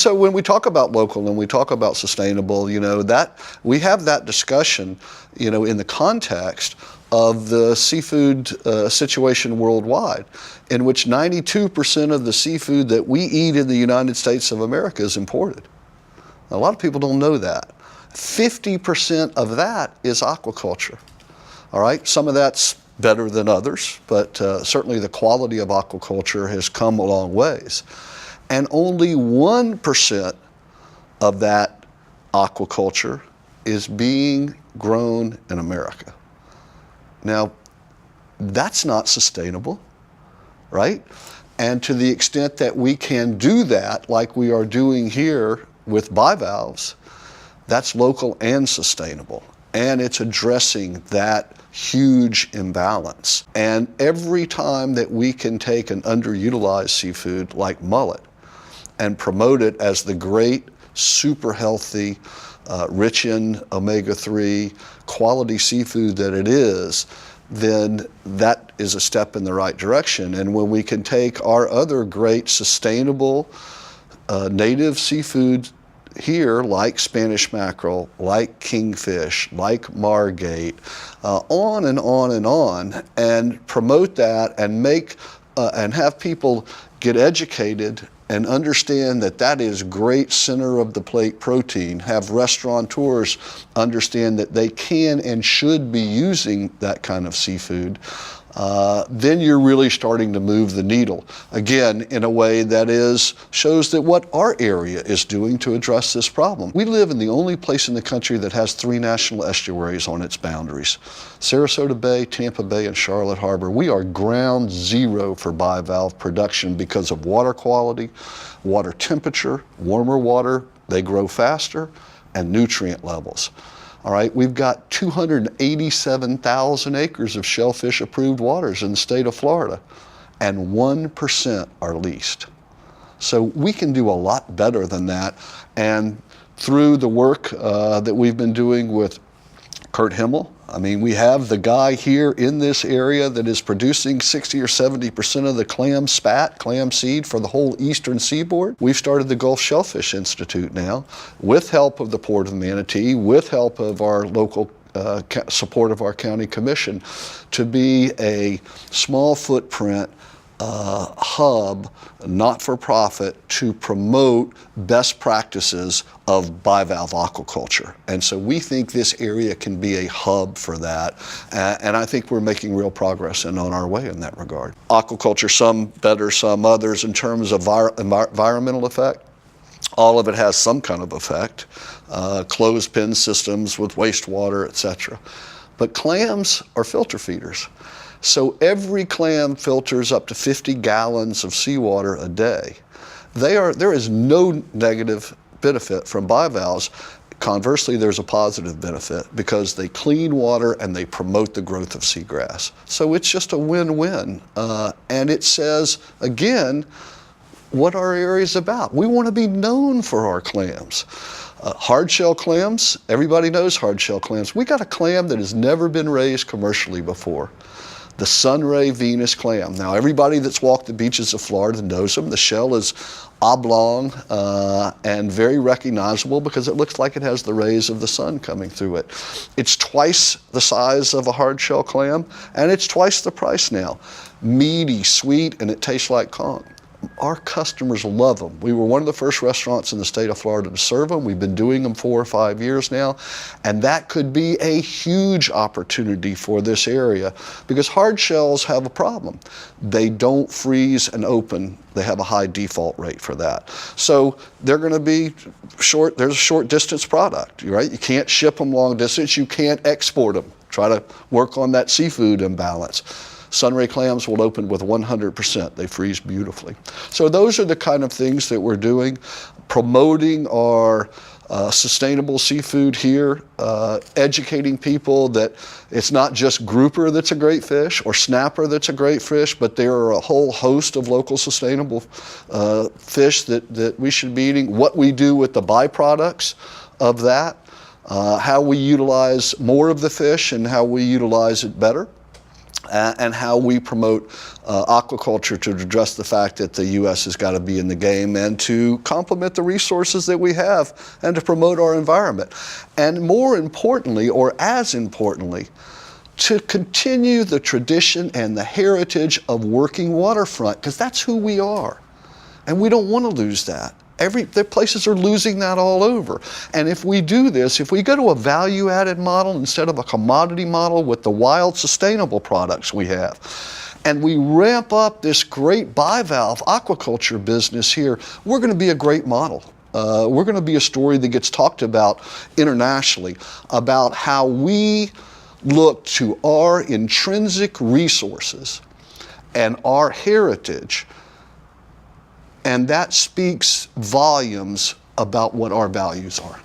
so when we talk about local and we talk about sustainable, that we have that discussion, in the context of the seafood situation worldwide, in which 92% of the seafood that we eat in the United States of America is imported. A lot of people don't know that. 50% of that is aquaculture. All right, some of that's better than others, but certainly the quality of aquaculture has come a long ways. And only 1% of that aquaculture is being grown in America. Now, that's not sustainable, right? And to the extent that we can do that, like we are doing here with bivalves, that's local and sustainable. And it's addressing that huge imbalance. And every time that we can take an underutilized seafood like mullet and promote it as the great, super healthy, rich in omega-3 quality seafood that it is, then that is a step in the right direction. And when we can take our other great sustainable native seafood here, like Spanish mackerel, like kingfish, like margate, on and on and on, and promote that and make and have people get educated and understand that that is great center of the plate protein, have restaurateurs understand that they can and should be using that kind of seafood, then you're really starting to move the needle. Again, in a way that shows that what our area is doing to address this problem. We live in the only place in the country that has 3 national estuaries on its boundaries: Sarasota Bay, Tampa Bay, and Charlotte Harbor. We are ground zero for bivalve production because of water quality, water temperature, warmer water, they grow faster, and nutrient levels. All right, we've got 287,000 acres of shellfish approved waters in the state of Florida, and 1% are leased. So we can do a lot better than that. And through the work that we've been doing with Kurt Himmel, I mean, we have the guy here in this area that is producing 60 or 70% of the clam spat, clam seed for the whole eastern seaboard. We've started the Gulf Shellfish Institute now, with help of the Port of Manatee, with help of our local support of our county commission, to be a small footprint hub, not-for-profit, to promote best practices of bivalve aquaculture. And so we think this area can be a hub for that. And I think we're making real progress and on our way in that regard. Aquaculture, some better, some others, in terms of environmental effect. All of it has some kind of effect. Closed pen systems with wastewater, etc. But clams are filter feeders. So every clam filters up to 50 gallons of seawater a day. There is no negative benefit from bivalves. Conversely, there's a positive benefit because they clean water and they promote the growth of seagrass. So it's just a win-win. And it says, again, what our area is about. We want to be known for our clams. Hard-shell clams, everybody knows hard-shell clams. We got a clam that has never been raised commercially before. The Sunray Venus clam. Now, everybody that's walked the beaches of Florida knows them. The shell is oblong and very recognizable because it looks like it has the rays of the sun coming through it. It's twice the size of a hard-shell clam, and it's twice the price now. Meaty, sweet, and it tastes like conch. Our customers love them. We were one of the first restaurants in the state of Florida to serve them. We've been doing them 4 or 5 years now, and that could be a huge opportunity for this area because hard shells have a problem. They don't freeze and open. They have a high default rate for that. So they're going to be short. There's a short distance product, right? You can't ship them long distance. You can't export them. Try to work on that seafood imbalance. Sunray clams will open with 100%. They freeze beautifully. So those are the kind of things that we're doing, promoting our sustainable seafood here, educating people that it's not just grouper that's a great fish or snapper that's a great fish, but there are a whole host of local sustainable fish that we should be eating, what we do with the byproducts of that, how we utilize more of the fish and how we utilize it better. and how we promote aquaculture to address the fact that the U.S. has got to be in the game and to complement the resources that we have and to promote our environment. And more importantly, or as importantly, to continue the tradition and the heritage of working waterfront, because that's who we are. And we don't want to lose that. The places are losing that all over. And if we do this, if we go to a value-added model instead of a commodity model with the wild sustainable products we have, and we ramp up this great bivalve aquaculture business here, we're going to be a great model. We're going to be a story that gets talked about internationally about how we look to our intrinsic resources and our heritage. And that speaks volumes about what our values are.